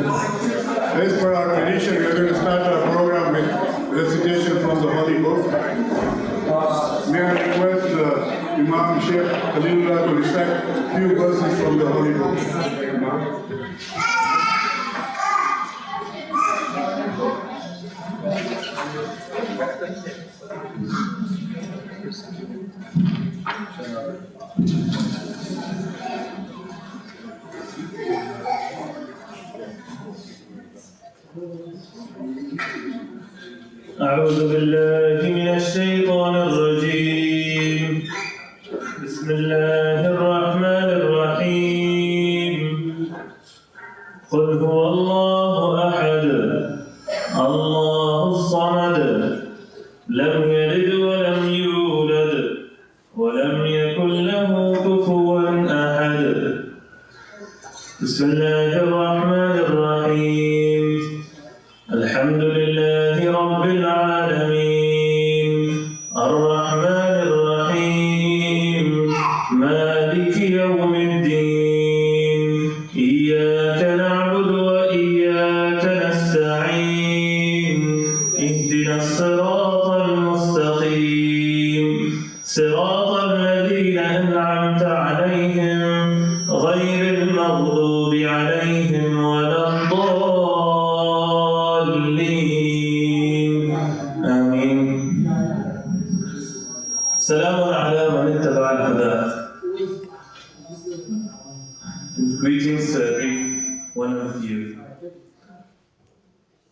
As per our tradition, we are going to start our program with recitation from the Holy Book. May I request Imam Sheikh Khalilullah to recite a few verses from the Holy Book. أعوذ بالله من الشيطان الرجيم بسم الله الرحمن الرحيم قل هو الله أحد الله الصمد لم يلد ولم يولد ولم يكن له كفوا أحد بسم الله الرحمن الرحيم الحمد لله رب العالمين الرحمن الرحيم مالك يوم الدين إياك نعبد وإياك نستعين اهدنا الصراط المستقيم صراط الذين أنعمت عليهم غير المغضوب عليهم ولا الضالين آمين سلام على من اتبع الهدى. Greetings to every one of you.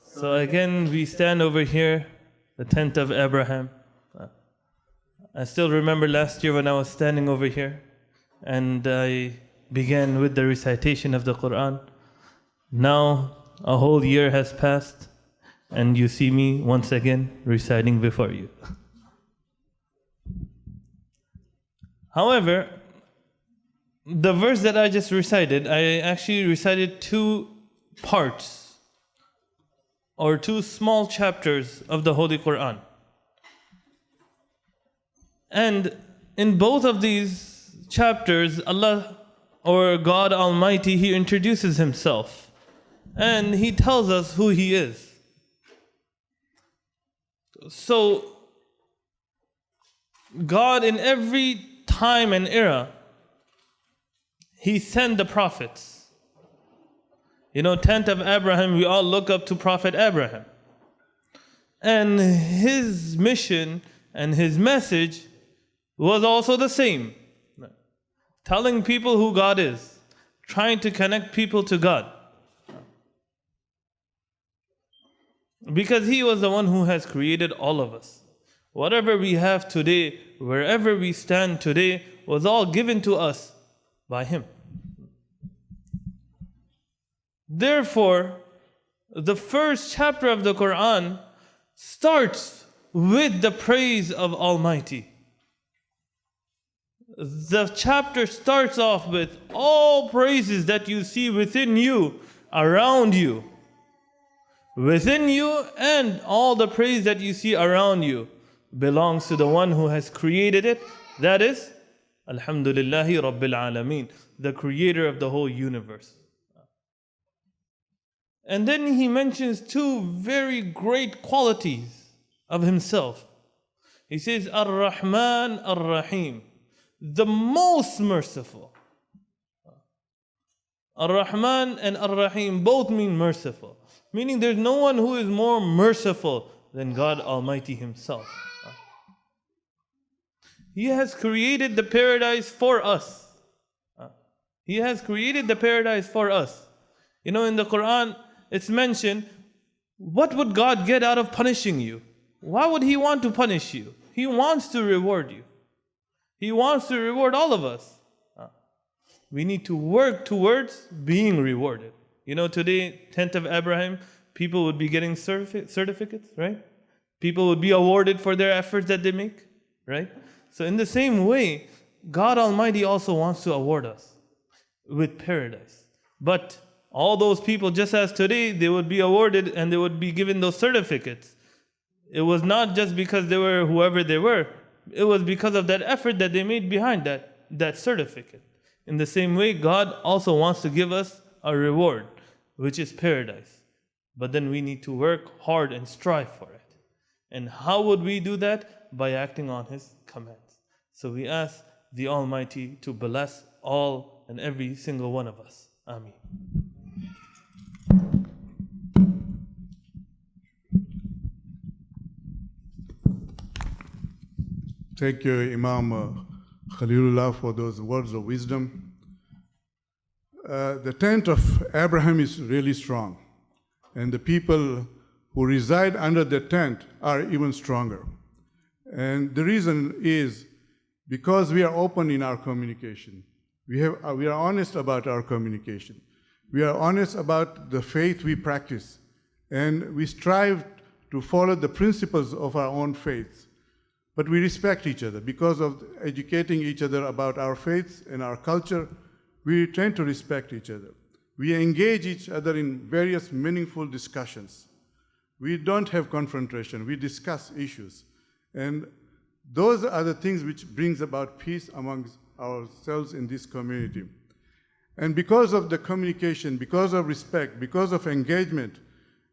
So again, we stand over here, the tent of Abraham. I still remember last year when I was standing over here and I began with the recitation of the Quran. Now a whole year has passed and you see me once again reciting before you. However, the verse that I just recited, I actually recited two parts or two small chapters of the Holy Quran. And in both of these chapters, Allah or God Almighty, He introduces Himself and He tells us who He is. So, God in every time and era, He sent the prophets. You know, tent of Abraham, we all look up to Prophet Abraham. And his mission and his message was also the same. Telling people who God is, trying to connect people to God. Because He was the one who has created all of us. Whatever we have today, wherever we stand today, was all given to us by Him. Therefore, the first chapter of the Quran starts with the praise of Almighty. The chapter starts off with all praises that you see within you, around you. Within you and all the praise that you see around you belongs to the one who has created it. That is, Alhamdulillahi Rabbil Alameen, the creator of the whole universe. And then He mentions two very great qualities of Himself. He says, Ar-Rahman Ar-Rahim, the most merciful. Ar-Rahman and Ar-Rahim both mean merciful. Meaning there's no one who is more merciful than God Almighty Himself. He has created the paradise for us. He has created the paradise for us. You know, in the Quran, it's mentioned, what would God get out of punishing you? Why would He want to punish you? He wants to reward you. He wants to reward all of us. We need to work towards being rewarded. You know, today, tent of Abraham, people would be getting certificates, right? People would be awarded for their efforts that they make, right? So in the same way, God Almighty also wants to award us with paradise. But all those people, just as today, they would be awarded and they would be given those certificates. It was not just because they were whoever they were. It was because of that effort that they made behind that certificate. In the same way, God also wants to give us a reward which is paradise. But then we need to work hard and strive for it. And how would we do that? By acting on His commands. So we ask the Almighty to bless all and every single one of us. Ameen. Thank you, Imam Khalilullah, for those words of wisdom. The tent of Abraham is really strong, and the people who reside under the tent are even stronger. And the reason is because we are open in our communication. We are honest about our communication. We are honest about the faith we practice, and we strive to follow the principles of our own faith. But we respect each other. Because of educating each other about our faiths and our culture, we tend to respect each other. We engage each other in various meaningful discussions. We don't have confrontation. We discuss issues. And those are the things which brings about peace amongst ourselves in this community. And because of the communication, because of respect, because of engagement,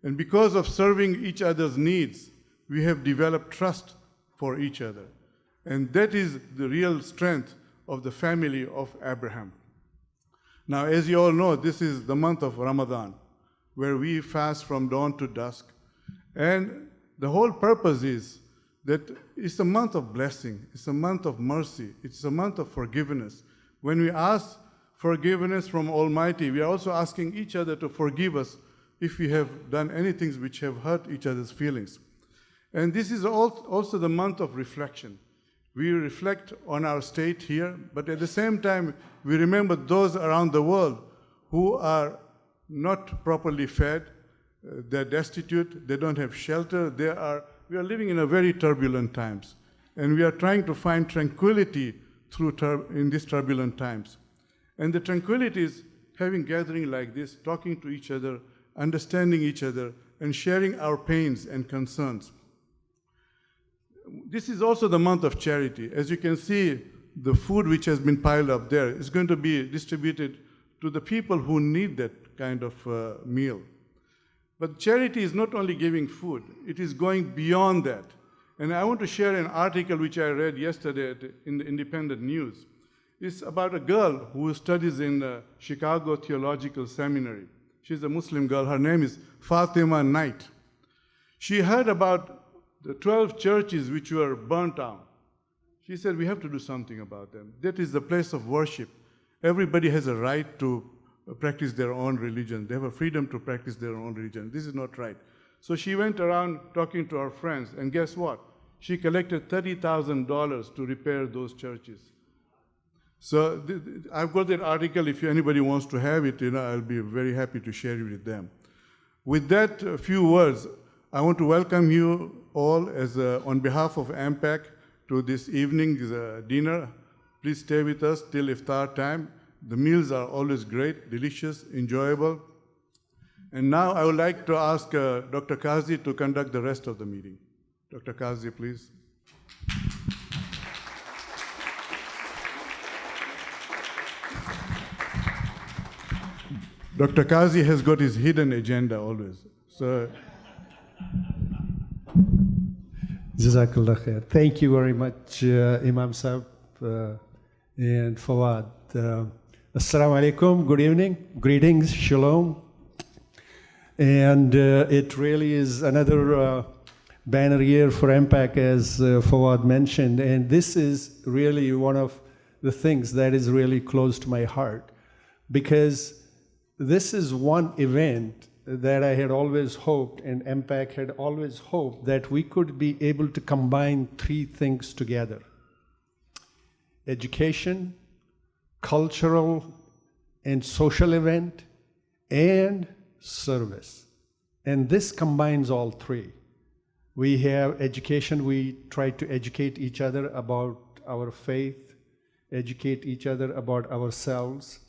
and because of serving each other's needs, we have developed trust for each other. And that is the real strength of the family of Abraham. Now, as you all know, this is the month of Ramadan, where we fast from dawn to dusk. And the whole purpose is that it's a month of blessing, it's a month of mercy, it's a month of forgiveness. When we ask forgiveness from Almighty, we are also asking each other to forgive us if we have done anything which have hurt each other's feelings. And this is also the month of reflection. We reflect on our state here, but at the same time, we remember those around the world who are not properly fed, they're destitute, they don't have shelter, we are living in a very turbulent times. And we are trying to find tranquility in these turbulent times. And the tranquility is having gathering like this, talking to each other, understanding each other, and sharing our pains and concerns. This is also the month of charity. As you can see, the food which has been piled up there is going to be distributed to the people who need that kind of meal. But charity is not only giving food, it is going beyond that. And I want to share an article which I read yesterday in the Independent News. It's about a girl who studies in the Chicago Theological Seminary. She's a Muslim girl. Her name is Fatima Knight. She heard about the 12 churches which were burnt out. She said, we have to do something about them. That is the place of worship. Everybody has a right to practice their own religion. They have a freedom to practice their own religion. This is not right. So she went around talking to her friends, and guess what? She collected $30,000 to repair those churches. So I've got that article. If anybody wants to have it, I'll be very happy to share it with them. With that few words, I want to welcome you all on behalf of MPAC to this evening's dinner. Please stay with us till iftar time. The meals are always great, delicious, enjoyable. And now I would like to ask Dr. Kazi to conduct the rest of the meeting. Dr. Kazi, please. Dr. Kazi has got his hidden agenda always. So, Jazakallah khair. Thank you very much, Imam Sahib and Fawad. Assalamu alaikum, good evening, greetings, shalom. And it really is another banner year for MPAC, as Fawad mentioned. And this is really one of the things that is really close to my heart, because this is one event that I had always hoped, and MPAC had always hoped, that we could be able to combine three things together: education, cultural and social event, and service. And this combines all three. We have education. We try to educate each other about our faith, educate each other about ourselves.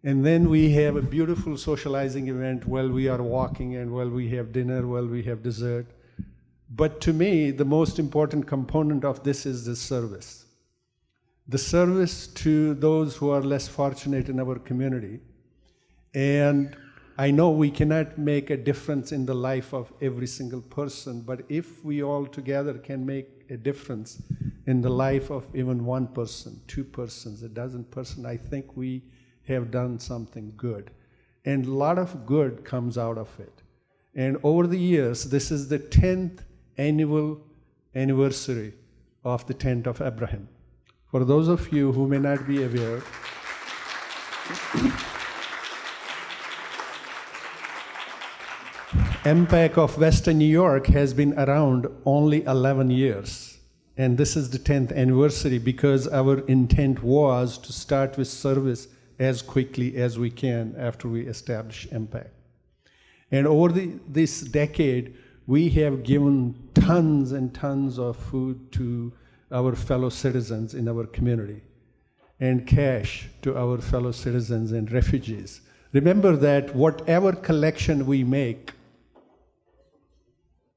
And then we have a beautiful socializing event while we are walking, and while we have dinner, while we have dessert. But to me, the most important component of this is the service. The service to those who are less fortunate in our community. And I know we cannot make a difference in the life of every single person, but if we all together can make a difference in the life of even one person, two persons, a dozen persons, I think we have done something good. And a lot of good comes out of it. And over the years, this is the 10th anniversary of the tent of Abraham. For those of you who may not be aware, MPAC of Western New York has been around only 11 years. And this is the 10th anniversary because our intent was to start with service as quickly as we can after we establish MPAC. And over this decade, we have given tons and tons of food to our fellow citizens in our community and cash to our fellow citizens and refugees. Remember that whatever collection we make,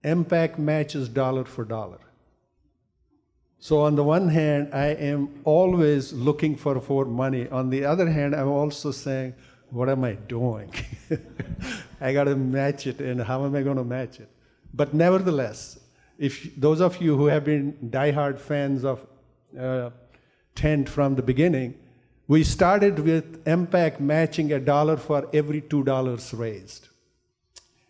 MPAC matches dollar for dollar. So on the one hand, I am always looking for money. On the other hand, I'm also saying, what am I doing? I got to match it, and how am I going to match it? But nevertheless, if those of you who have been diehard fans of tent from the beginning, we started with MPAC matching $1 for every $2 raised.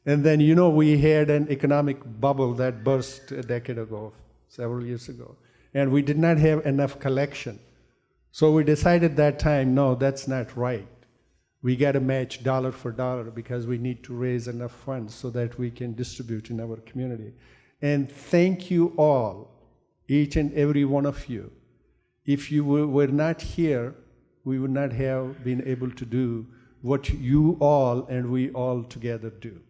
And then, you know, we had an economic bubble that burst a decade ago, several years ago. And we did not have enough collection. So we decided that time, no, that's not right. We got to match dollar for dollar because we need to raise enough funds so that we can distribute in our community. And thank you all, each and every one of you. If you were not here, we would not have been able to do what you all and we all together do.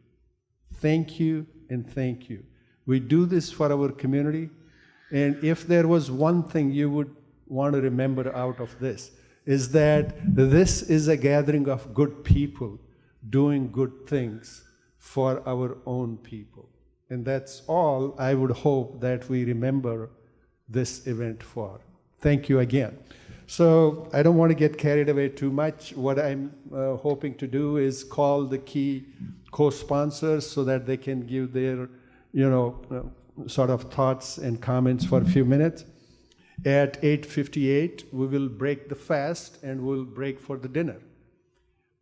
Thank you and thank you. We do this for our community. And if there was one thing you would want to remember out of this, is that this is a gathering of good people doing good things for our own people. And that's all I would hope that we remember this event for. Thank you again. So I don't want to get carried away too much. What I'm hoping to do is call the key co-sponsors so that they can give their, sort of thoughts and comments for a few minutes. At 8:58, we will break the fast and we'll break for the dinner.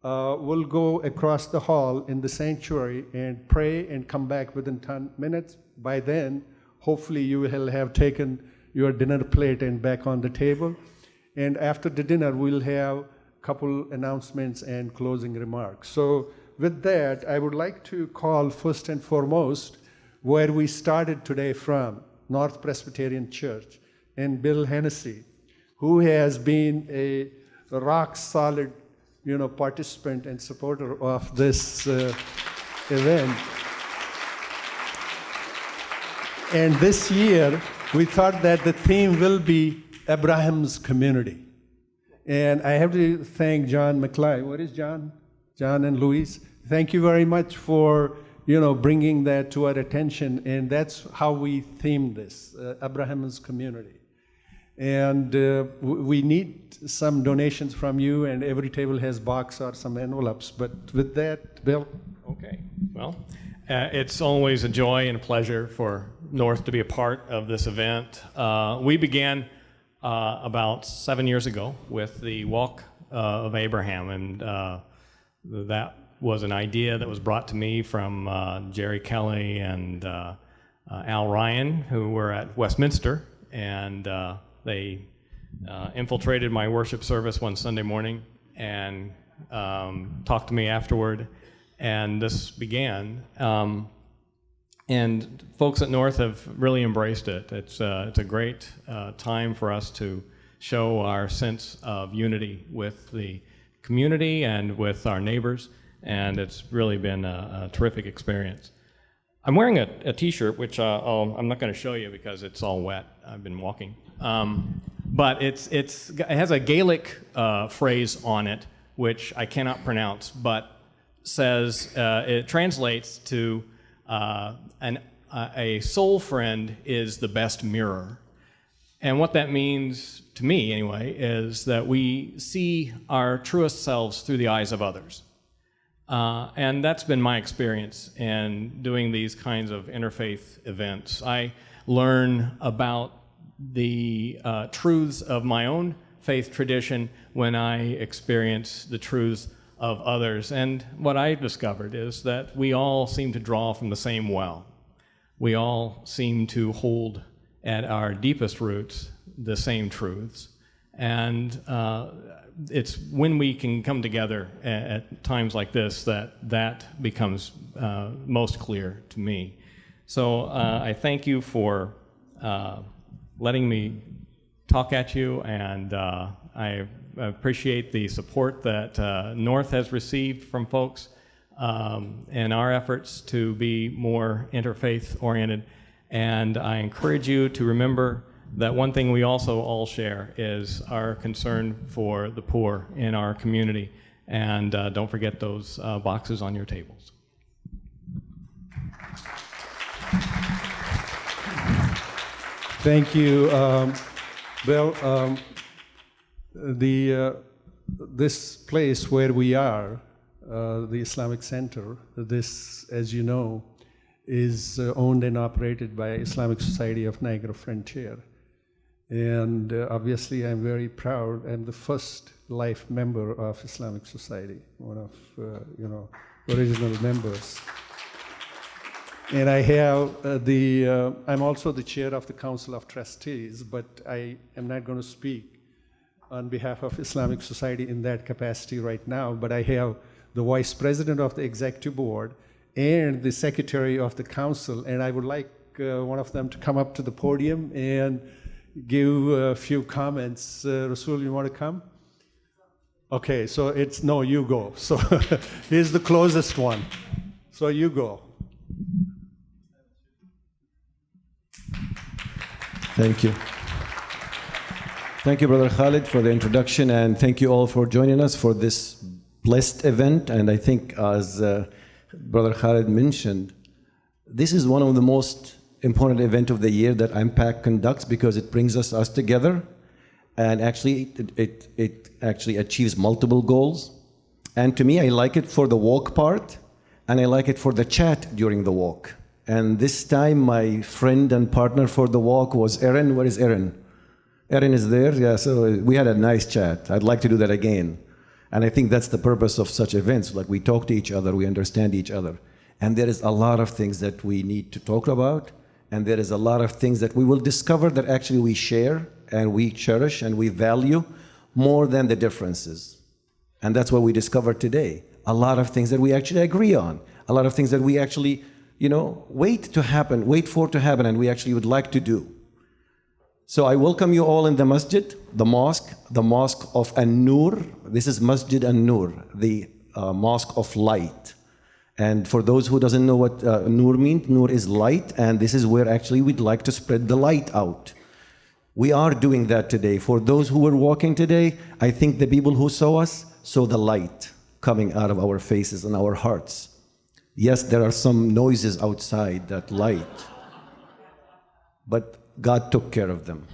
We'll go across the hall in the sanctuary and pray and come back within 10 minutes. By then, hopefully you will have taken your dinner plate and back on the table. And after the dinner, we'll have a couple announcements and closing remarks. So with that, I would like to call first and foremost where we started today from, North Presbyterian Church, and Bill Hennessy, who has been a rock-solid, participant and supporter of this event. And this year, we thought that the theme will be Abraham's community. And I have to thank John McCly. What is John? John and Louise. Thank you very much for bringing that to our attention. And that's how we themed this, Abraham's community. And we need some donations from you, and every table has box or some envelopes. But with that, Bill. Okay. Well, it's always a joy and a pleasure for North to be a part of this event. We began about 7 years ago with the Walk of Abraham, and that was an idea that was brought to me from Jerry Kelly and Al Ryan, who were at Westminster, and they infiltrated my worship service one Sunday morning and talked to me afterward, and this began. And folks at North have really embraced it. It's a great time for us to show our sense of unity with the community and with our neighbors, and it's really been a terrific experience. I'm wearing a T-shirt, which I'm not going to show you because it's all wet. I've been walking. But it has a Gaelic phrase on it, which I cannot pronounce, but says, it translates to a soul friend is the best mirror. And what that means, to me anyway, is that we see our truest selves through the eyes of others. And that's been my experience in doing these kinds of interfaith events. I learn about the truths of my own faith tradition when I experience the truths of others. And what I discovered is that we all seem to draw from the same well. We all seem to hold at our deepest roots the same truths. And it's when we can come together at times like this that becomes most clear to me. So I thank you for letting me talk at you, and I appreciate the support that North has received from folks in our efforts to be more interfaith oriented. And I encourage you to remember that one thing we also all share is our concern for the poor in our community. And don't forget those boxes on your tables. Thank you. This place where we are, the Islamic Center, this, as you know, is owned and operated by Islamic Society of Niagara Frontier. And obviously, I'm very proud. I'm the first life member of Islamic Society, one of original members. And I have I'm also the chair of the Council of Trustees, but I am not going to speak on behalf of Islamic Society in that capacity right now. But I have the vice president of the executive board and the secretary of the council, and I would like one of them to come up to the podium and give a few comments. Rasul, you want to come? Okay, so it's, no, you go. So he's the closest one. So you go. Thank you. Thank you, Brother Khalid, for the introduction, and thank you all for joining us for this blessed event. And I think, as Brother Khalid mentioned, this is one of the most important events of the year that MPAC conducts, because it brings us together, and actually it actually achieves multiple goals. And to me, I like it for the walk part, and I like it for the chat during the walk. And this time, my friend and partner for the walk was Erin. Where is Erin? Erin is there? Yeah, so we had a nice chat. I'd like to do that again. And I think that's the purpose of such events. Like, we talk to each other, we understand each other. And there is a lot of things that we need to talk about. And there is a lot of things that we will discover that actually we share and we cherish and we value more than the differences. And that's what we discovered today. A lot of things that we actually agree on. A lot of things that we actually, wait for to happen, and we actually would like to do. So I welcome you all in the masjid, the mosque of An-Nur. This is Masjid An-Nur, the mosque of light. And for those who doesn't know what Nur means, Nur is light, and this is where actually we'd like to spread the light out. We are doing that today. For those who were walking today, I think the people who saw us saw the light coming out of our faces and our hearts. Yes, there are some noises outside that light, but God took care of them.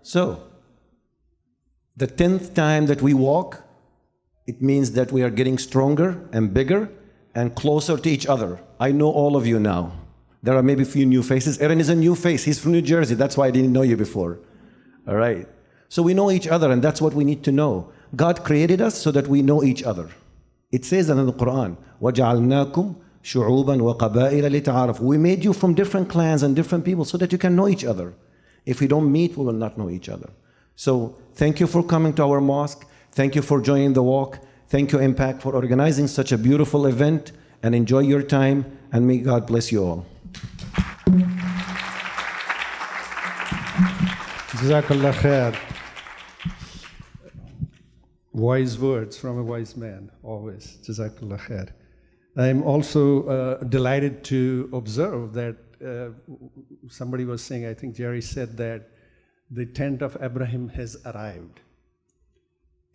So, the 10th time that we walk, it means that we are getting stronger and bigger and closer to each other. I know all of you now. There are maybe a few new faces. Erin is a new face. He's from New Jersey. That's why I didn't know you before. All right. So we know each other, and that's what we need to know. God created us so that we know each other. It says in the Quran, وَجَعَلْنَاكُمْ شُعُوبًا وَقَبَائِلَ لِتَعَارَفُوا. We made you from different clans and different people so that you can know each other. If we don't meet, we will not know each other. So thank you for coming to our mosque. Thank you for joining the walk. Thank you, MPAC, for organizing such a beautiful event, and enjoy your time, and may God bless you all. Jazakallah khair. Wise words from a wise man, always. Jazakallah khair. I'm also delighted to observe that somebody was saying, I think Jerry said that the tent of Abraham has arrived.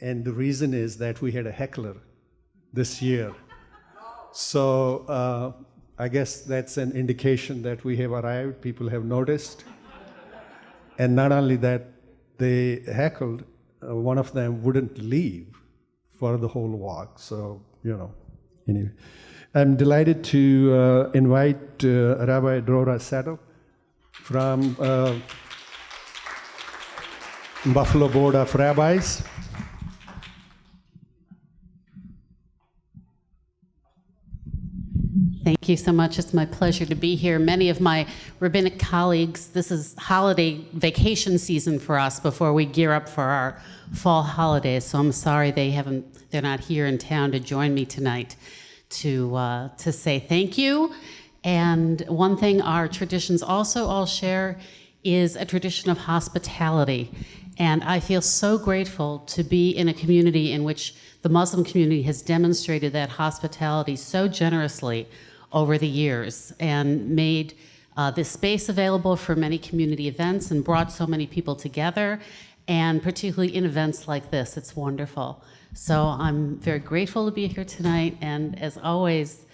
And the reason is that we had a heckler this year. So I guess that's an indication that we have arrived, people have noticed. And not only that, they heckled, one of them wouldn't leave for the whole walk. So, anyway. I'm delighted to invite Rabbi Drora Saddle from Buffalo Board of Rabbis. Thank you so much. It's my pleasure to be here. Many of my rabbinic colleagues, this is holiday vacation season for us before we gear up for our fall holidays. So I'm sorry they're not here in town to join me tonight to say thank you. And one thing our traditions also all share is a tradition of hospitality. And I feel so grateful to be in a community in which the Muslim community has demonstrated that hospitality so generously over the years and made this space available for many community events and brought so many people together, and particularly in events like this. It's wonderful. So I'm very grateful to be here tonight, and as always,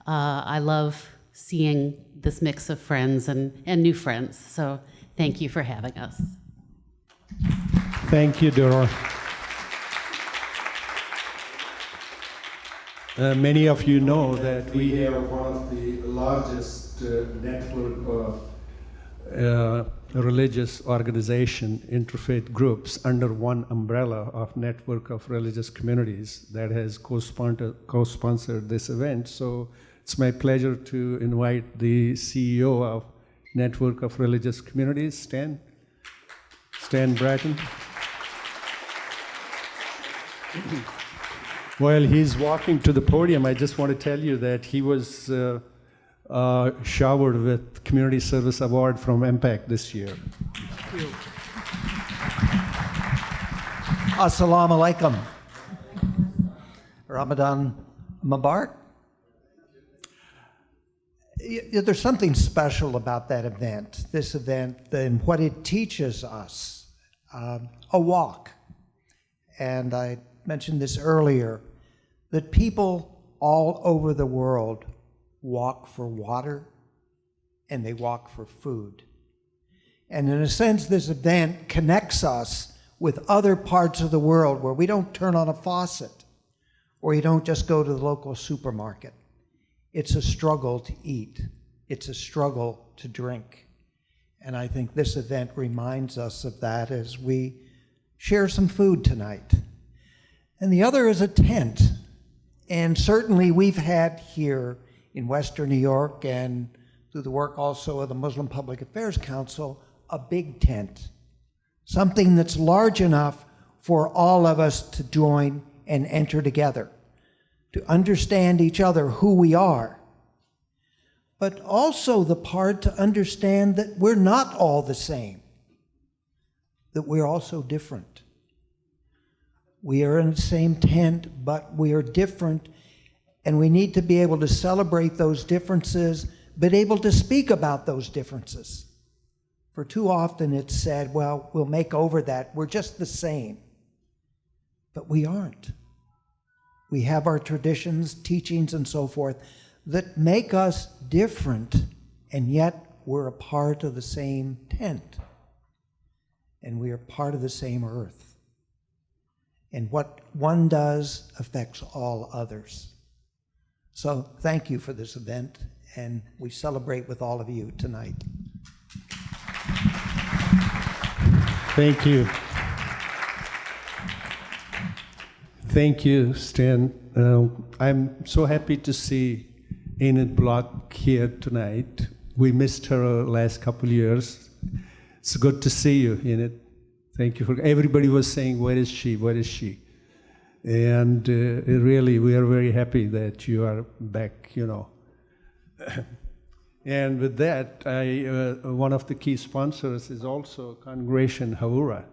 I love seeing this mix of friends and new friends. So thank you for having us. Thank you, Dora. Many of you know that we have one of the largest network of religious organization, interfaith groups, under one umbrella of network of religious communities that has co-sponsored this event. So it's my pleasure to invite the CEO of Network of Religious Communities, Stan Bratton. While he's walking to the podium, I just want to tell you that he was showered with Community Service Award from MPAC this year. Assalamu alaikum. Ramadan Mubarak. There's something special about that event, this event, and what it teaches us. A walk. And I mentioned this earlier, that people all over the world walk for water and they walk for food. And in a sense, this event connects us with other parts of the world where we don't turn on a faucet or you don't just go to the local supermarket. It's a struggle to eat. It's a struggle to drink. And I think this event reminds us of that as we share some food tonight. And the other is a tent. And certainly we've had here in Western New York and through the work also of the Muslim Public Affairs Council, a big tent. Something that's large enough for all of us to join and enter together, to understand each other, who we are, but also the part to understand that we're not all the same, that we're also different. We are in the same tent, but we are different, and we need to be able to celebrate those differences, but able to speak about those differences. For too often it's said, well, we'll make over that, we're just the same. But we aren't. We have our traditions, teachings, and so forth that make us different, and yet we're a part of the same tent. And we are part of the same earth. And what one does affects all others. So thank you for this event, and we celebrate with all of you tonight. Thank you. Thank you, Stan. I'm so happy to see Enid Block here tonight. We missed her last couple of years. It's good to see you, Enid. Thank you. Everybody was saying, where is she? Where is she? And really, we are very happy that you are back, you know. And with that, one of the key sponsors is also Congregation Hawura.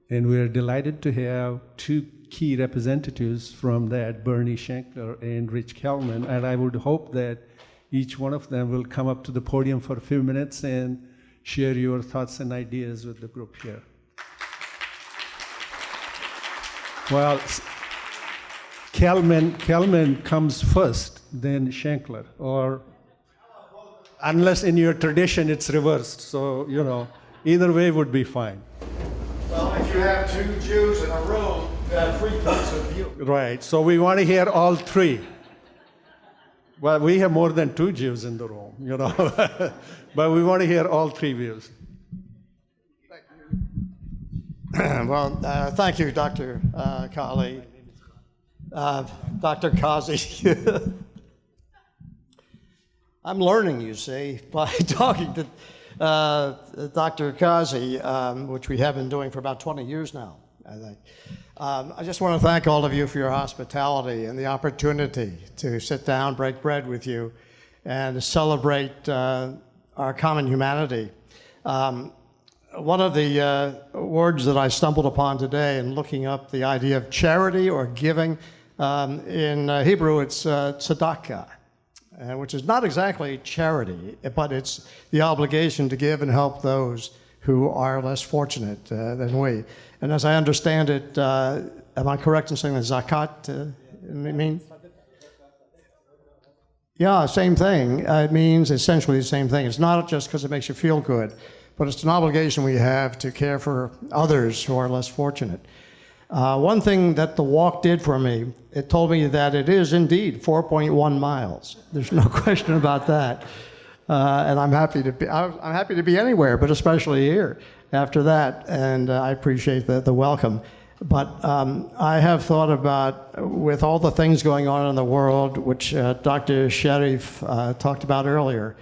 And we are delighted to have two key representatives from that, Bernie Schenkler and Rich Kelman. And I would hope that each one of them will come up to the podium for a few minutes and share your thoughts and ideas with the group here. Well, Kelman comes first, then Schenkler, or unless in your tradition it's reversed. So, you know, either way would be fine. Well, if you have two Jews in a room, 3 points of view. Right, so we want to hear all 3. Well, we have more than 2 Jews in the room, you know, but we want to hear all 3 views. Well, thank you, Dr. Kali. Dr. Kazi. I'm learning, you see, by talking to Dr. Kazi, which we have been doing for about 20 years now, I think. I just want to thank all of you for your hospitality and the opportunity to sit down, break bread with you, and celebrate our common humanity. One of the words that I stumbled upon today in looking up the idea of charity or giving, in Hebrew it's tzedakah, which is not exactly charity, but it's the obligation to give and help those who are less fortunate than we. And as I understand it, am I correct in saying that zakat means? Yeah, same thing. It means essentially the same thing. It's not just because it makes you feel good, but it's an obligation we have to care for others who are less fortunate. One thing that the walk did for me, it told me that it is indeed 4.1 miles. There's no question about that. And I'm happy to be anywhere, but especially here after that. And I appreciate the welcome. But I have thought about, with all the things going on in the world, which Dr. Sharif talked about earlier,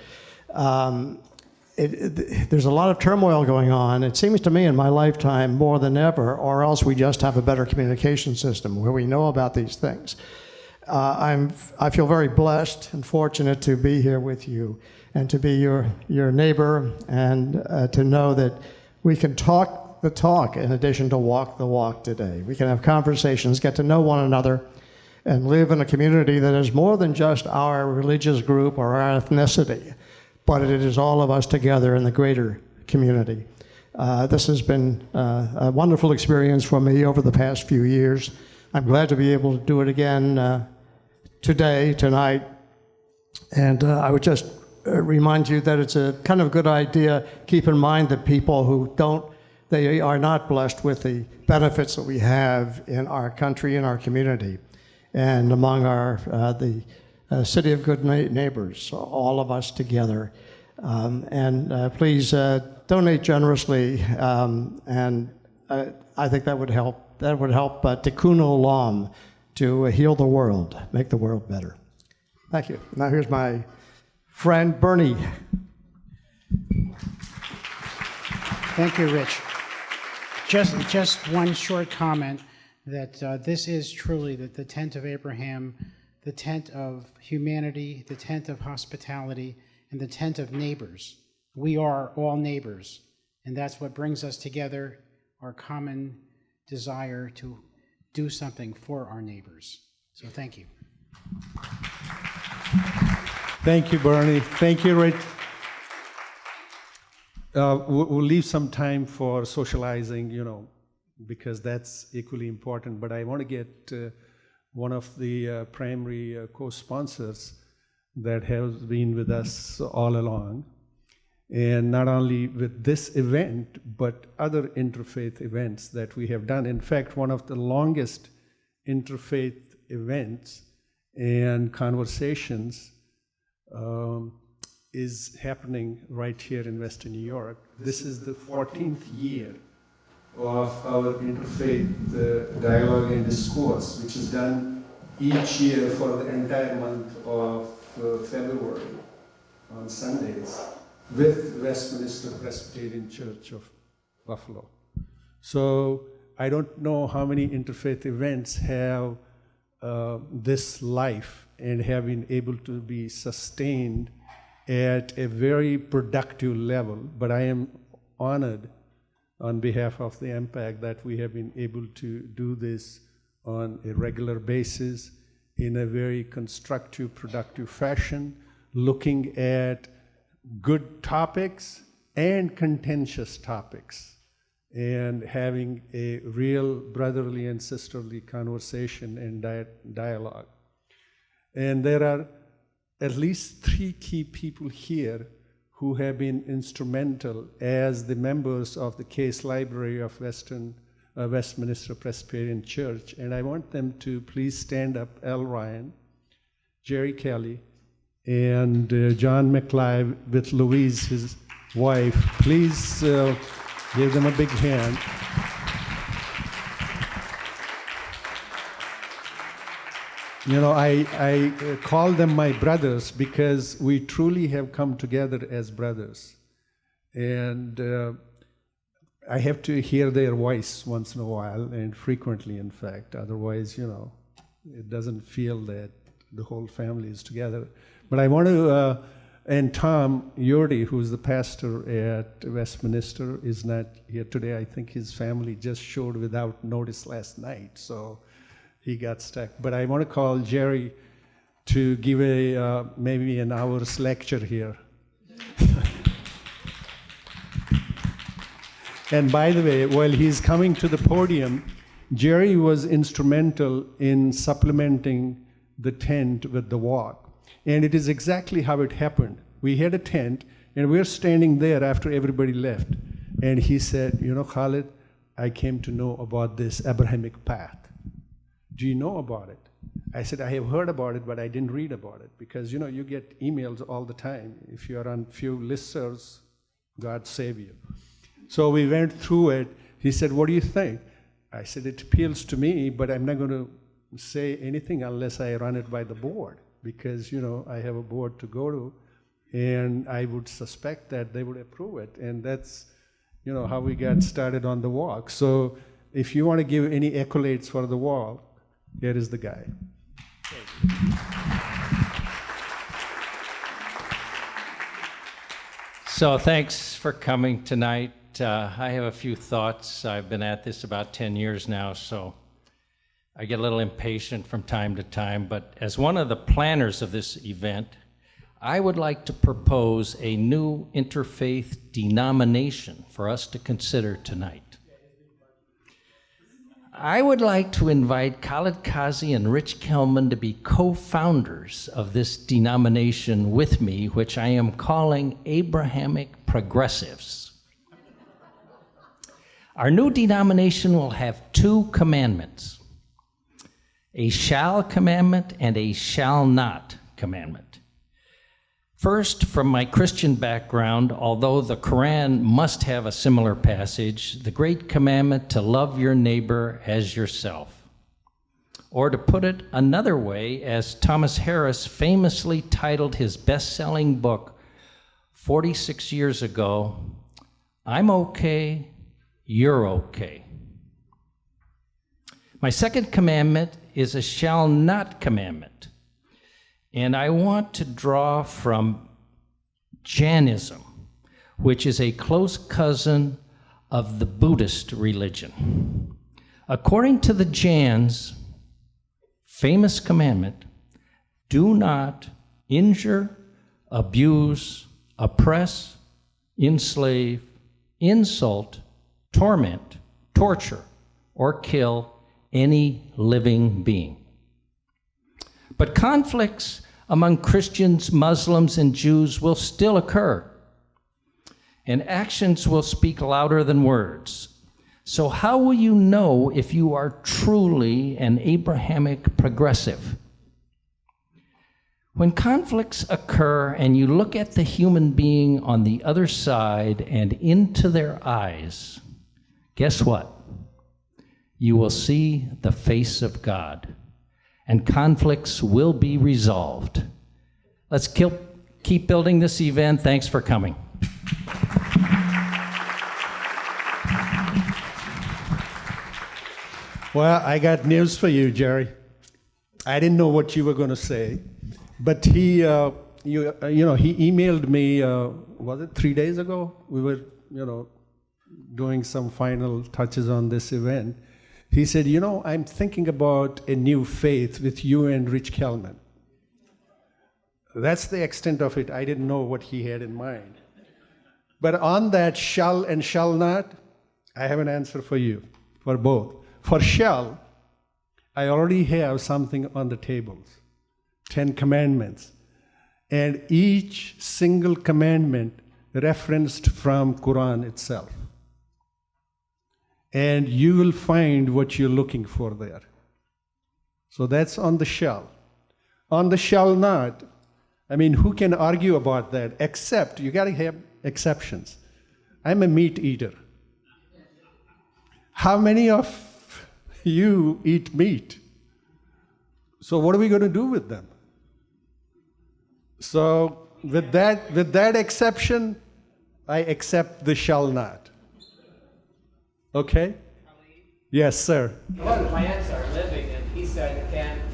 there's a lot of turmoil going on. It seems to me in my lifetime more than ever, or else we just have a better communication system where we know about these things. I feel very blessed and fortunate to be here with you and to be your neighbor, and to know that we can talk the talk in addition to walk the walk today. We can have conversations, get to know one another, and live in a community that is more than just our religious group or our ethnicity, but it is all of us together in the greater community. This has been a wonderful experience for me over the past few years. I'm glad to be able to do it again tonight. And I would just remind you that it's a kind of good idea. Keep in mind that people who they are not blessed with the benefits that we have in our country and our community, and among the City of Good Neighbors, all of us together. Please donate generously, and I think that would help. That would help tikkun olam, to heal the world, make the world better. Thank you. Now here's my friend Bernie. Thank you, Rich. Just one short comment that this is truly the tent of Abraham, the tent of humanity, the tent of hospitality, and the tent of neighbors. We are all neighbors, and that's what brings us together, our common desire to do something for our neighbors. So thank you. Thank you, Bernie. Thank you, Rich. We'll leave some time for socializing, because that's equally important. But I want to get one of the primary co-sponsors that has been with us all along, and not only with this event, but other interfaith events that we have done. In fact, one of the longest interfaith events and conversations is happening right here in Western New York. This is the 14th year of our interfaith dialogue and discourse, which is done each year for the entire month of February on Sundays with Westminster Presbyterian Church of Buffalo. So I don't know how many interfaith events have this life and have been able to be sustained at a very productive level, but I am honored on behalf of the MPAC that we have been able to do this on a regular basis in a very constructive, productive fashion, looking at good topics and contentious topics, and having a real brotherly and sisterly conversation and dialogue. And there are at least 3 key people here who have been instrumental as the members of the Case Library of Western Westminster Presbyterian Church. And I want them to please stand up, L. Ryan, Jerry Kelly, and John McLeod with Louise, his wife. Please give them a big hand. You know, I call them my brothers because we truly have come together as brothers. And I have to hear their voice once in a while, and frequently, in fact. Otherwise, you know, it doesn't feel that the whole family is together. But I want to, and Tom Yordi, who's the pastor at Westminster, is not here today. I think his family just showed without notice last night, so he got stuck. But I want to call Jerry to give a maybe an hour's lecture here. And by the way, while he's coming to the podium, Jerry was instrumental in supplementing the tent with the walk. And it is exactly how it happened. We had a tent, and we were standing there after everybody left. And he said, you know, Khalid, I came to know about this Abrahamic path. Do you know about it? I said, I have heard about it, but I didn't read about it. Because, you know, you get emails all the time. If you're on few listservs, God save you. So we went through it. He said, what do you think? I said, it appeals to me, but I'm not going to say anything unless I run it by the board. Because, you know, I have a board to go to, and I would suspect that they would approve it. And that's, you know, how we got started on the walk. So if you want to give any accolades for the walk, here is the guy. So thanks for coming tonight. I have a few thoughts. I've been at this about 10 years now, so I get a little impatient from time to time. But as one of the planners of this event, I would like to propose a new interfaith denomination for us to consider tonight. I would like to invite Khalid Kazi and Rich Kelman to be co-founders of this denomination with me, which I am calling Abrahamic Progressives. Our new denomination will have two commandments, a shall commandment and a shall not commandment. First, from my Christian background, although the Quran must have a similar passage, the great commandment to love your neighbor as yourself. Or to put it another way, as Thomas Harris famously titled his best-selling book 46 years ago, I'm okay, you're okay. My second commandment is a shall not commandment. And I want to draw from Jainism, which is a close cousin of the Buddhist religion. According to the Jains' famous commandment, do not injure, abuse, oppress, enslave, insult, torment, torture, or kill any living being. But conflicts among Christians, Muslims, and Jews will still occur, and actions will speak louder than words. So how will you know if you are truly an Abrahamic progressive? When conflicts occur and you look at the human being on the other side and into their eyes, guess what? You will see the face of God, and conflicts will be resolved. Let's keep building this event. Thanks for coming. Well, I got news for you, Jerry. I didn't know what you were going to say, but he emailed me, was it 3 days ago? We were, doing some final touches on this event. He said, I'm thinking about a new faith with you and Rich Kelman. That's the extent of it. I didn't know what he had in mind. But on that shall and shall not, I have an answer for you, for both. For shall, I already have something on the tables, 10 commandments. And each single commandment referenced from Quran itself. and you will find what you're looking for there. So that's on the shall. On the shall not, I mean, who can argue about that? Except, you got to have exceptions. I'm a meat eater. How many of you eat meat? So what are we going to do with them? So with that exception, I accept the shall not. Okay? Yes, sir. Well, plants are living, and he said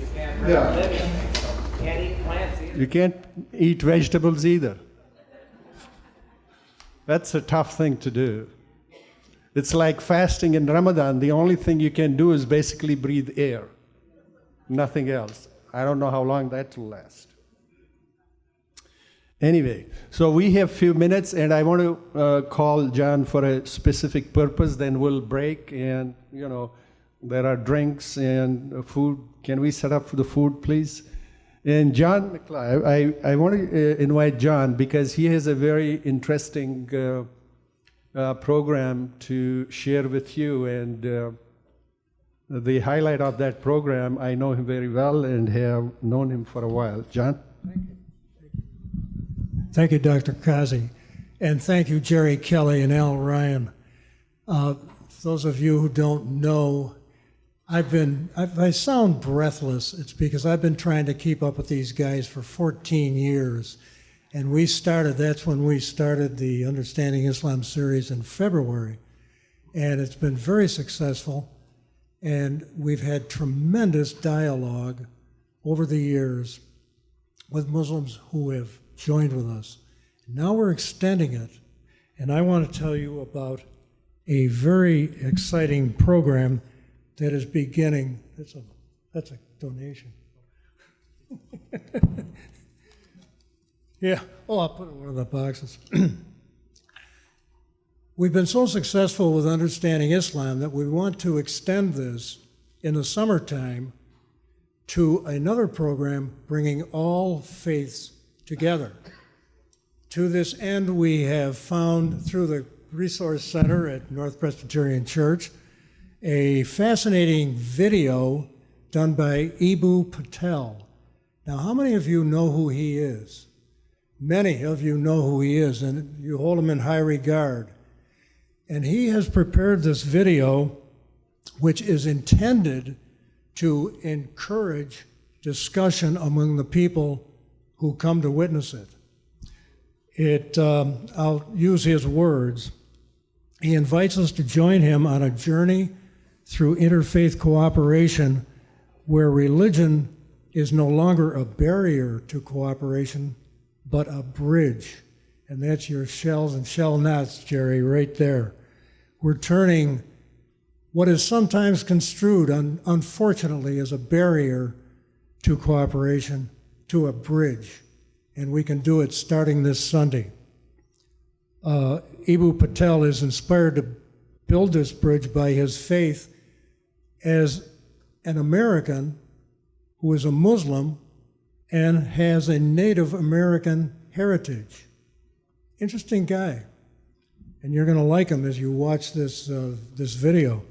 you can't hurt Yeah. living things, so you can't eat plants either. You can't eat vegetables either. That's a tough thing to do. It's like fasting in Ramadan. The only thing you can do is basically breathe air, nothing else. I don't know how long that will last. Anyway, so we have few minutes, and I want to call John for a specific purpose. Then we'll break, and there are drinks and food. Can we set up for the food, please? And John McClay, I want to invite John because he has a very interesting program to share with you. And the highlight of that program, I know him very well and have known him for a while. John? Thank you. Thank you, Dr. Kazi. And thank you, Jerry Kelly and Al Ryan. Those of you who don't know, I sound breathless. It's because I've been trying to keep up with these guys for 14 years. And that's when we started the Understanding Islam series in February. And it's been very successful. And we've had tremendous dialogue over the years with Muslims who have joined with us. Now we're extending it. And I want to tell you about a very exciting program that is beginning. That's a donation. Yeah. Oh, I'll put it in one of the boxes. We've been so successful with Understanding Islam that we want to extend this in the summertime to another program bringing all faiths together. To this end, we have found through the Resource Center at North Presbyterian Church a fascinating video done by Depew Patel. Now, how many of you know who he is? Many of you know who he is, and you hold him in high regard. And he has prepared this video, which is intended to encourage discussion among the people who come to witness it. I'll use his words. He invites us to join him on a journey through interfaith cooperation where religion is no longer a barrier to cooperation, but a bridge. And that's your shells and shall nots, Jerry, right there. We're turning what is sometimes construed, unfortunately, as a barrier to cooperation to a bridge. And we can do it starting this Sunday. Depew Patel is inspired to build this bridge by his faith as an American who is a Muslim and has a Native American heritage. Interesting guy. And you're going to like him as you watch this video.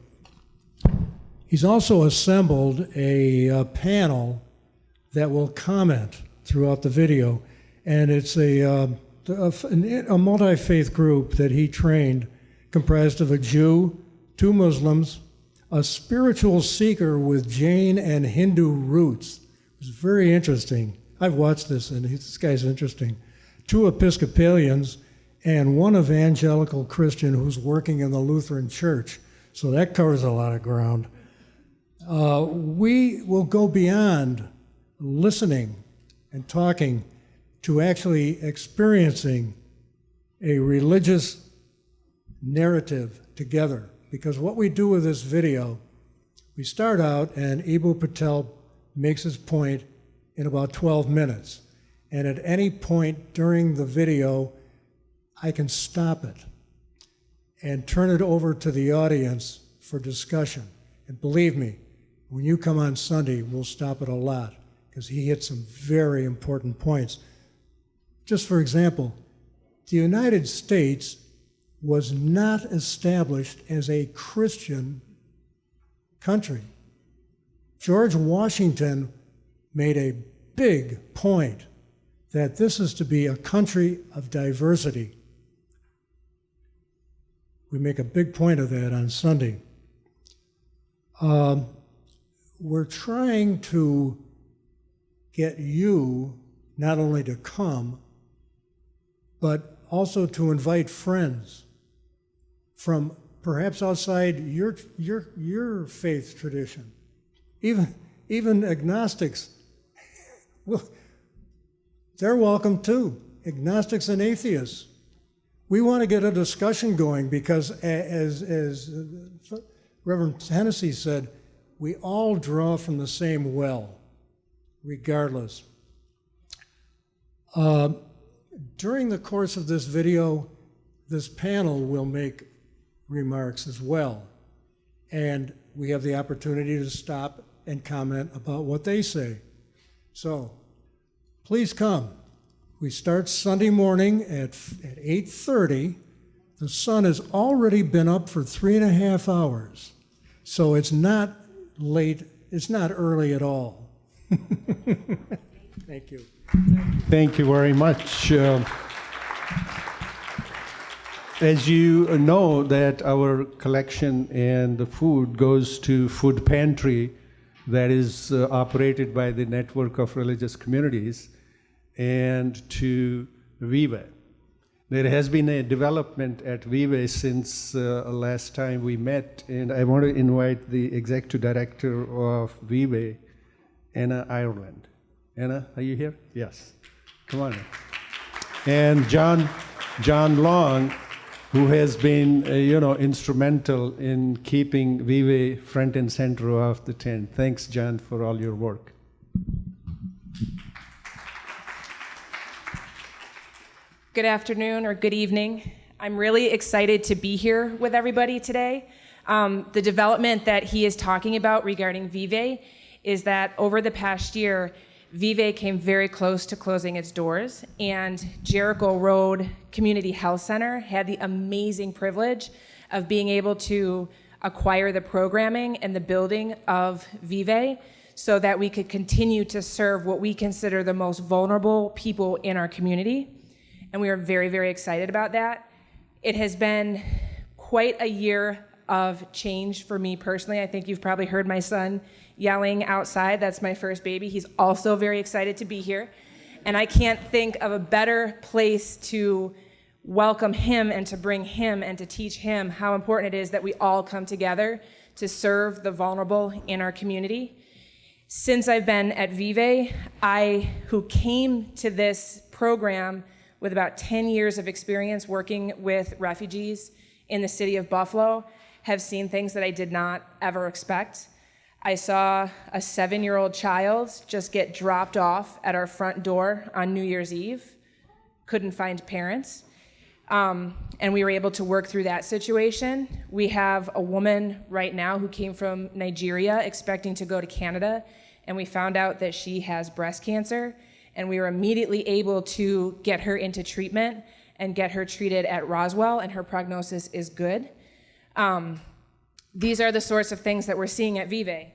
He's also assembled a panel that will comment throughout the video. And it's a multi-faith group that he trained, comprised of a Jew, 2 Muslims, a spiritual seeker with Jain and Hindu roots. It was very interesting. I've watched this, and this guy's interesting. 2 Episcopalians, and 1 evangelical Christian who's working in the Lutheran Church. So that covers a lot of ground. We will go beyond listening and talking to actually experiencing a religious narrative together. Because what we do with this video, we start out and Depew Patel makes his point in about 12 minutes. And at any point during the video, I can stop it and turn it over to the audience for discussion. And believe me, when you come on Sunday, we'll stop it a lot because he hit some very important points. Just for example, the United States was not established as a Christian country. George Washington made a big point that this is to be a country of diversity. We make a big point of that on Sunday. We're trying to get you not only to come, but also to invite friends from perhaps outside your faith tradition. Even agnostics, well, they're welcome too, agnostics and atheists. We want to get a discussion going because as Reverend Hennessy said, we all draw from the same well, regardless. During the course of this video, this panel will make remarks as well. And we have the opportunity to stop and comment about what they say. So please come. We start Sunday morning at 8:30. The sun has already been up for 3.5 hours. So it's not late, it's not early at all. Thank you. Thank you very much. As you know, that our collection and the food goes to food pantry that is operated by the network of religious communities and to Vive. There has been a development at Vive since last time we met, and I want to invite the executive director of Vive, Anna Ireland. Anna, are you here? Yes. Come on. And John Long, who has been, instrumental in keeping Vive front and center of the tent. Thanks, John, for all your work. Good afternoon or good evening. I'm really excited to be here with everybody today. The development that he is talking about regarding Vive is that over the past year, Vive came very close to closing its doors, and Jericho Road Community Health Center had the amazing privilege of being able to acquire the programming and the building of Vive so that we could continue to serve what we consider the most vulnerable people in our community. And we are very, very excited about that. It has been quite a year of change for me personally. I think you've probably heard my son yelling outside. That's my first baby. He's also very excited to be here. And I can't think of a better place to welcome him and to bring him and to teach him how important it is that we all come together to serve the vulnerable in our community. Since I've been at Vive, who came to this program with about 10 years of experience working with refugees in the city of Buffalo, have seen things that I did not ever expect. I saw a 7-year-old child just get dropped off at our front door on New Year's Eve, couldn't find parents, and we were able to work through that situation. We have a woman right now who came from Nigeria expecting to go to Canada, and we found out that she has breast cancer, and we were immediately able to get her into treatment and get her treated at Roswell, and her prognosis is good. These are the sorts of things that we're seeing at Vive,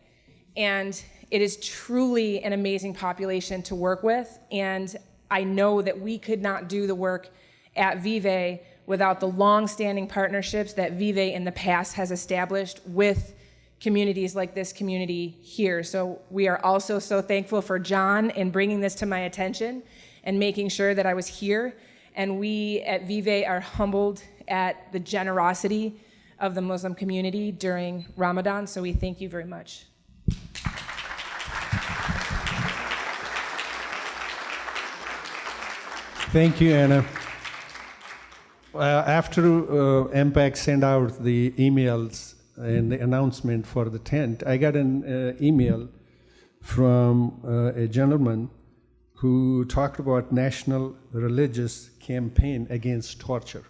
and it is truly an amazing population to work with, and I know that we could not do the work at Vive without the long-standing partnerships that Vive in the past has established with communities like this community here. So we are also so thankful for John in bringing this to my attention and making sure that I was here, and we at Vive are humbled at the generosity of the Muslim community during Ramadan, so we thank you very much. Thank you, Anna. After MPAC sent out the emails and the announcement for the tent, I got an email from a gentleman who talked about National Religious Campaign Against Torture.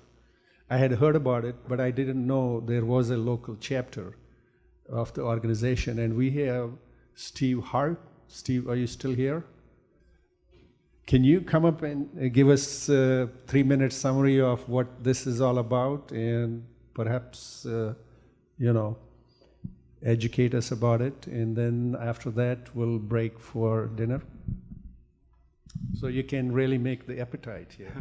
I had heard about it, but I didn't know there was a local chapter of the organization. And we have Steve Hart. Steve, are you still here? Can you come up and give us a 3-minute summary of what this is all about, and perhaps, educate us about it, and then after that we'll break for dinner? So you can really make the appetite here.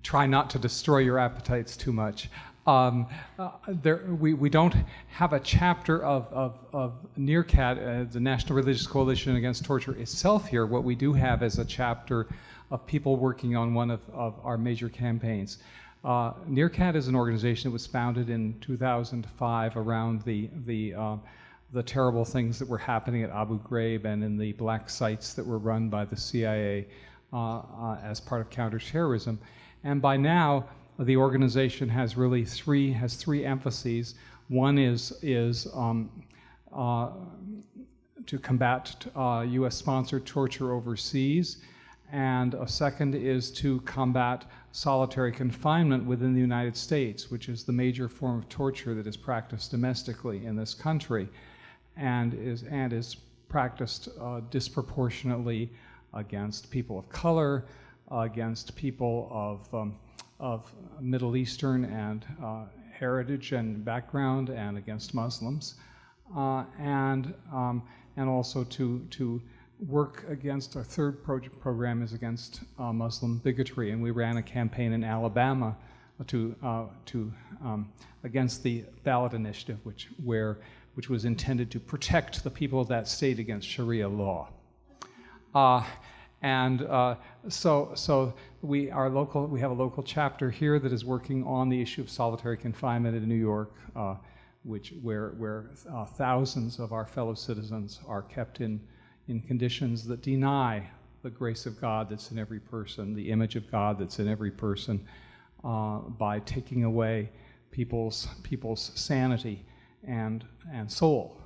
Try not to destroy your appetites too much. We don't have a chapter of NERCAT, the National Religious Coalition Against Torture itself here. What we do have is a chapter of people working on one of our major campaigns. NERCAT is an organization that was founded in 2005 around the terrible things that were happening at Abu Ghraib and in the black sites that were run by the CIA as part of counterterrorism. And by now, the organization has really three emphases. One is to combat U.S.-sponsored torture overseas, and a second is to combat solitary confinement within the United States, which is the major form of torture that is practiced domestically in this country, and is practiced disproportionately against people of color, against people of Middle Eastern and heritage and background, and against Muslims, and also to work against. Our third program is against Muslim bigotry, and we ran a campaign in Alabama against the ballot initiative, which was intended to protect the people of that state against Sharia law. So we have a local chapter here that is working on the issue of solitary confinement in New York, where thousands of our fellow citizens are kept in conditions that deny the grace of God that's in every person, the image of God that's in every person, by taking away people's sanity and soul,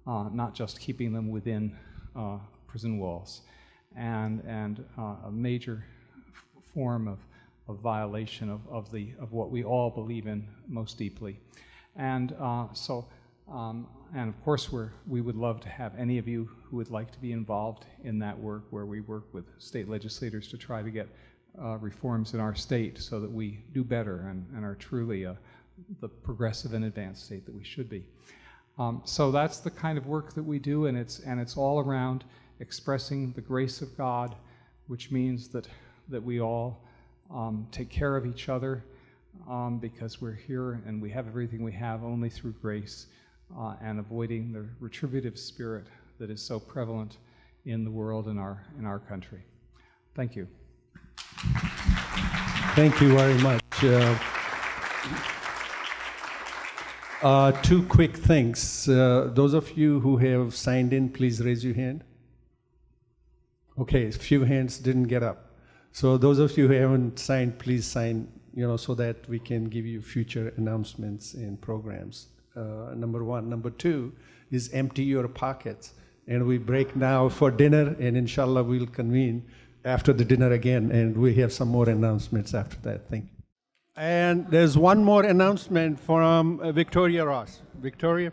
not just keeping them within prison walls. And a major form of violation of what we all believe in most deeply. And and of course we would love to have any of you who would like to be involved in that work, where we work with state legislators to try to get reforms in our state so that we do better and are truly the progressive and advanced state that we should be. So that's the kind of work that we do, and it's all around expressing the grace of God, which means that we all take care of each other because we're here and we have everything we have only through grace, and avoiding the retributive spirit that is so prevalent in the world and in our country. Thank you. Thank you very much. Two quick things. Those of you who have signed in, please raise your hand. Okay, a few hands didn't get up. So those of you who haven't signed, please sign, so that we can give you future announcements and programs. Number one. Number two is empty your pockets. And we break now for dinner, and inshallah we'll convene after the dinner again, and we have some more announcements after that. Thank you. And there's one more announcement from Victoria Ross. Victoria?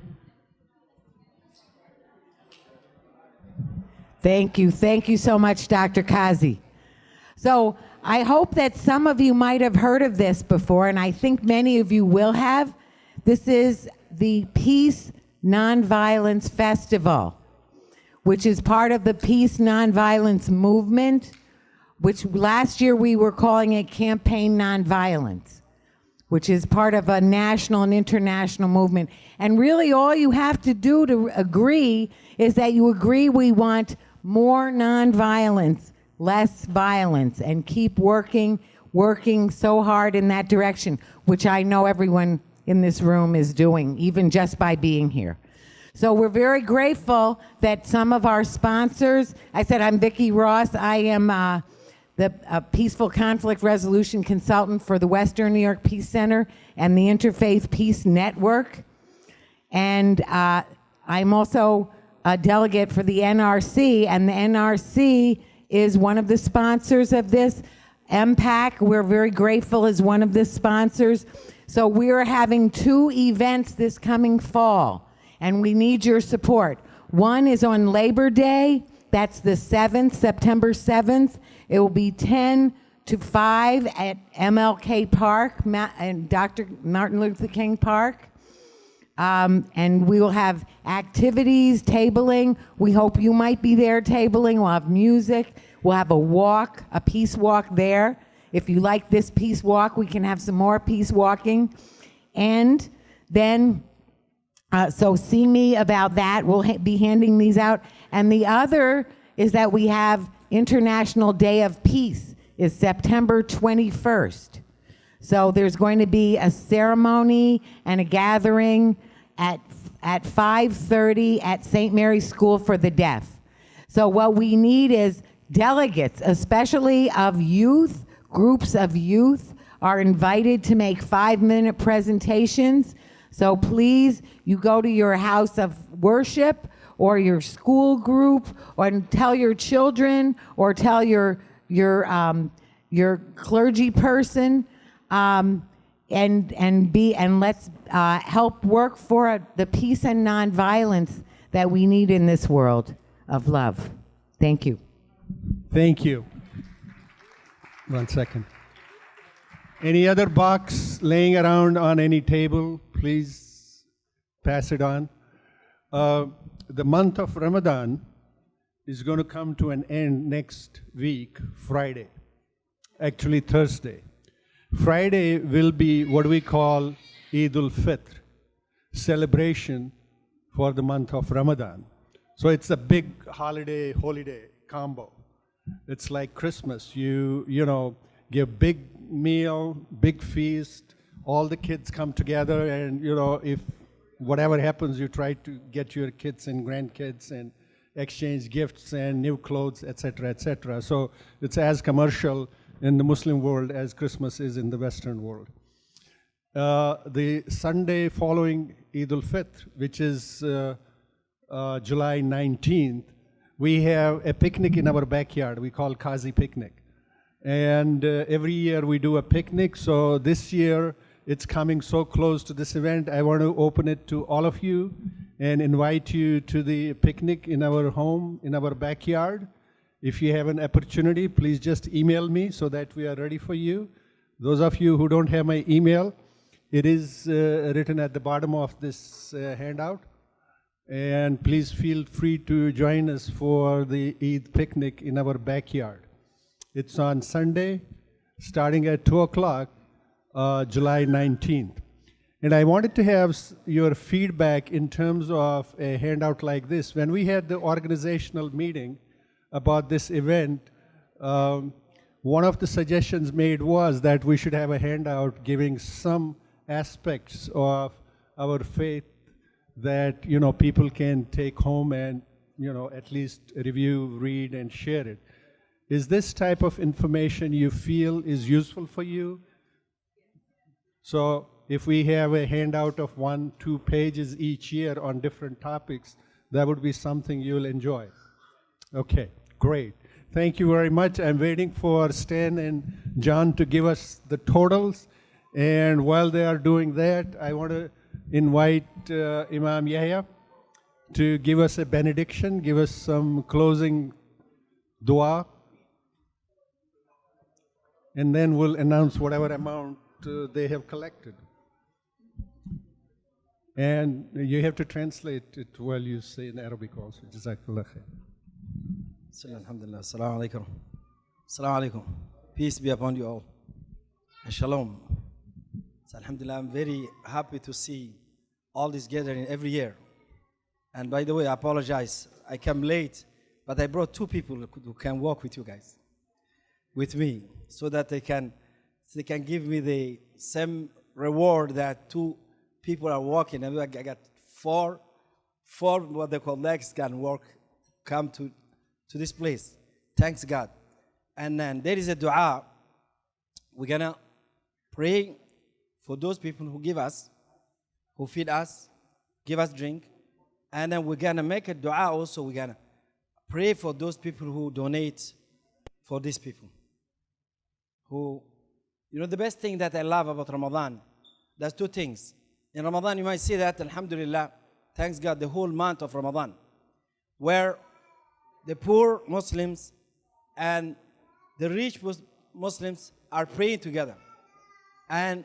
Thank you. Thank you so much, Dr. Kazi. So I hope that some of you might have heard of this before, and I think many of you will have. This is the Peace Nonviolence Festival, which is part of the Peace Nonviolence movement, which last year we were calling it Campaign Nonviolence, which is part of a national and international movement. And really all you have to do to agree is that you agree we want more nonviolence, less violence, and keep working so hard in that direction, which I know everyone in this room is doing, even just by being here. So we're very grateful that some of our sponsors, I said I'm Vicki Ross, I am the Peaceful Conflict Resolution Consultant for the Western New York Peace Center and the Interfaith Peace Network. And I'm also a delegate for the NRC, and the NRC is one of the sponsors of this. MPAC, we're very grateful, is one of the sponsors. So we're having 2 events this coming fall, and we need your support. One is on Labor Day. That's the 7th, September 7th. It will be 10 to 5 at MLK Park and Dr. Martin Luther King Park. And we will have activities, tabling. We hope you might be there tabling. We'll have music. We'll have a walk, a peace walk there. If you like this peace walk, we can have some more peace walking. And then, so see me about that. We'll be handing these out. And the other is that we have International Day of Peace is September 21st. So there's going to be a ceremony and a gathering at 5:30 at St. Mary's School for the Deaf. So what we need is delegates, especially of youth. Groups of youth are invited to make 5-minute presentations. So please, you go to your house of worship or your school group, or tell your children, or tell your clergy person, and let's help work for the peace and nonviolence that we need in this world of love. Thank you. Thank you. 1 second. Any other box laying around on any table, please pass it on. The month of Ramadan is going to come to an end next week, Friday. Actually, Thursday. Friday will be what we call Eid al-Fitr, celebration for the month of Ramadan. So it's a big holiday combo. It's like Christmas. You know, give big meal, big feast, all the kids come together, and you know, if whatever happens, you try to get your kids and grandkids and exchange gifts and new clothes, etc., etc. So it's as commercial in the Muslim world as Christmas is in the Western world. The Sunday following Eid al-Fitr, which is July 19th, we have a picnic in our backyard. We call Qazi Picnic. And every year we do a picnic. So this year it's coming so close to this event. I want to open it to all of you and invite you to the picnic in our home, in our backyard. If you have an opportunity, please just email me so that we are ready for you. Those of you who don't have my email, it is written at the bottom of this handout. And please feel free to join us for the Eid picnic in our backyard. It's on Sunday, starting at 2 o'clock, July 19th. And I wanted to have your feedback in terms of a handout like this. When we had the organizational meeting about this event, one of the suggestions made was that we should have a handout giving some aspects of our faith that, you know, people can take home and, you know, at least review, read, and share it. Is this type of information you feel is useful for you? So if we have a handout of 1-2 pages each year on different topics, that would be something you'll enjoy. Okay, great. Thank you very much. I'm waiting for Stan and John to give us the totals. And while they are doing that, I want to invite Imam Yahya to give us a benediction, give us some closing dua, and then we'll announce whatever amount they have collected. And you have to translate it while you say in Arabic also. Jazakallah khair. Alhamdulillah. Assalamu alaikum. Assalamu alaikum. Peace be upon you all. And shalom. So alhamdulillah, I'm very happy to see all this gathering every year. And by the way, I apologize. I came late, but I brought 2 people who can walk with you guys, with me, so that they can give me the same reward that 2 people are walking. And I got 4 what they call legs can walk, come to this place. Thanks God. And then there is a dua. We're gonna pray for those people who give us, who feed us, give us drink. And then we're gonna make a dua also. We're gonna pray for those people who donate for these people. Who, you know, the best thing that I love about Ramadan, there's 2 things. In Ramadan, you might see that, alhamdulillah, thanks God, the whole month of Ramadan, where the poor Muslims and the rich Muslims are praying together and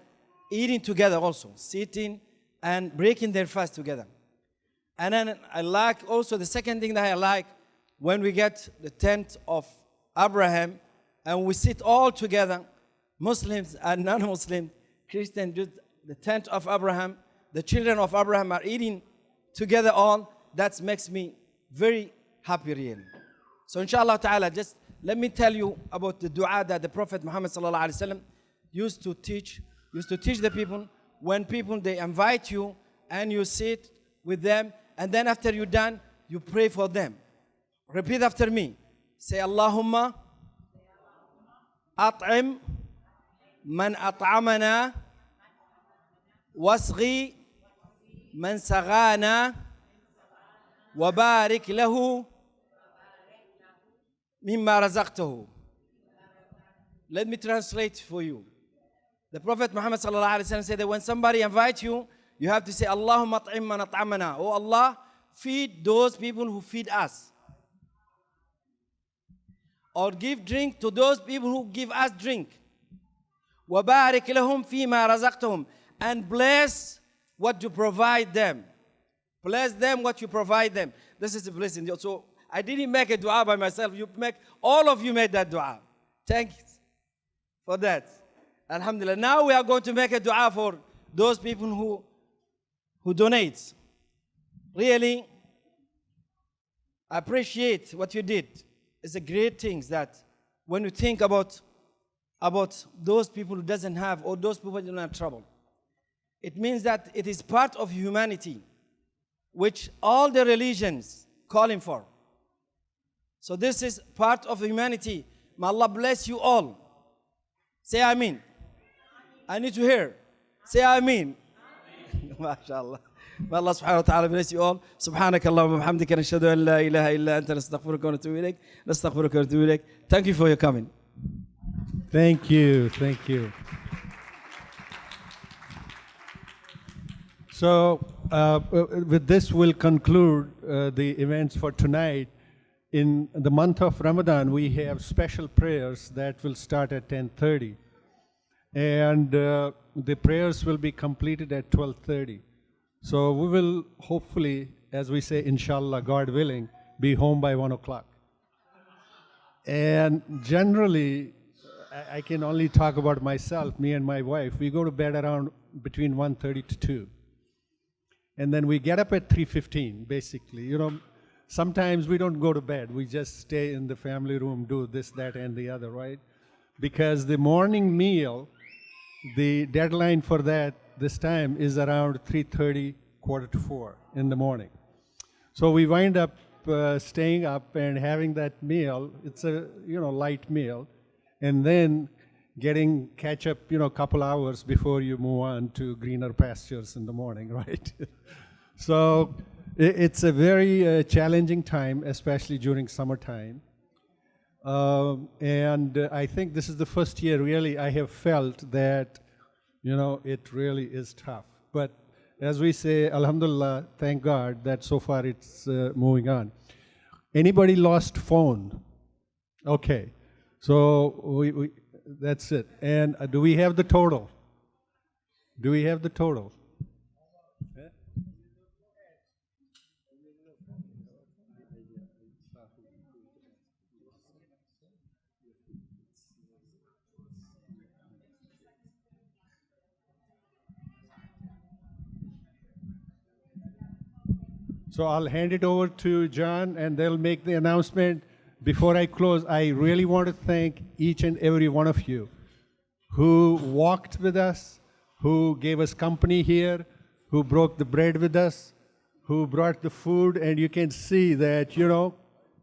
eating together also, sitting and breaking their fast together. And then I like also the second thing that I like, when we get the tent of Abraham and we sit all together, Muslims and non-Muslim, Christian, just the tent of Abraham, the children of Abraham are eating together all. That makes me very happy really. So inshallah ta'ala, just let me tell you about the dua that the Prophet Muhammad sallallahu alaihi wasallam used to teach the people. When people, they invite you and you sit with them, and then after you're done, you pray for them. Repeat after me. Say, Allahumma at'im man at'amana wasghi man saghana wa barik lahu mimma razaqtahu. Let me translate for you. The Prophet Muhammad sallallahu alaihi wasallam said that when somebody invites you, you have to say, Allahumma at'im man at'amana. Oh Allah, feed those people who feed us. Or give drink to those people who give us drink. وَبَارِكْ لَهُمْ فِي مَا رَزَقْتَهُمْ. And bless what you provide them. Bless them what you provide them. This is a blessing. So I didn't make a dua by myself. All of you made that dua. Thank you for that. Alhamdulillah. Now we are going to make a dua for those people who donate. Really, I appreciate what you did. It's a great thing that when you think about those people who doesn't have, or those people who don't have trouble, it means that it is part of humanity, which all the religions calling for. So this is part of humanity. May Allah bless you all. Say Ameen. I need to hear. Say Ameen. MashaAllah. May Allah subhanahu wa ta'ala bless you all. Subhanaka Allahumma wa bihamdika nashhadu an la ilaha illa anta nastaghfiruka wa natubu ilayk. Nastaghfiruka wa natubu ilayk. Thank you for your coming. Thank you. Thank you. So with this, we'll conclude the events for tonight. In the month of Ramadan, we have special prayers that will start at 10:30. And the prayers will be completed at 12:30. So we will hopefully, as we say, inshallah, God willing, be home by 1 o'clock. And generally, I can only talk about myself, me and my wife. We go to bed around between 1:30 to 2. And then we get up at 3:15, basically. You know, sometimes we don't go to bed. We just stay in the family room, do this, that, and the other, right? Because the morning meal, the deadline for that this time is around 3:30, 3:45 in the morning. So we wind up staying up and having that meal. It's a light meal, and then catch up a couple hours before you move on to greener pastures in the morning, right? So it's a very challenging time, especially during summertime. And I think this is the first year really I have felt that it really is tough. But as we say, alhamdulillah, thank God that so far it's moving on. Anybody lost phone? Okay, so that's it. And do we have the total? Do we have the total? So I'll hand it over to John, and they'll make the announcement. Before I close, I really want to thank each and every one of you who walked with us, who gave us company here, who broke the bread with us, who brought the food, and you can see that,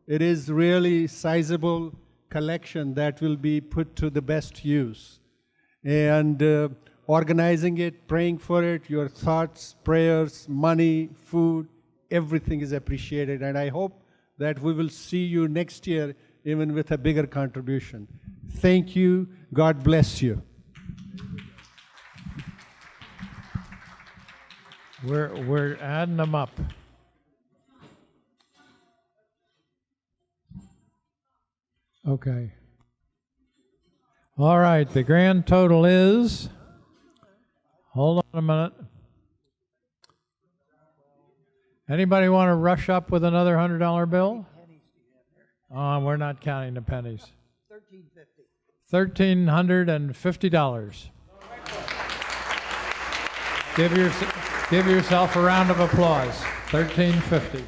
it is really sizable collection that will be put to the best use. And organizing it, praying for it, your thoughts, prayers, money, food, everything is appreciated, and I hope that we will see you next year even with a bigger contribution. Thank you. God bless you. We're adding them up. Okay. All right, the grand total is, hold on a minute. Anybody want to rush up with another $100 bill? Oh, we're not counting the pennies. $1,350. Give yourself a round of applause. $1,350.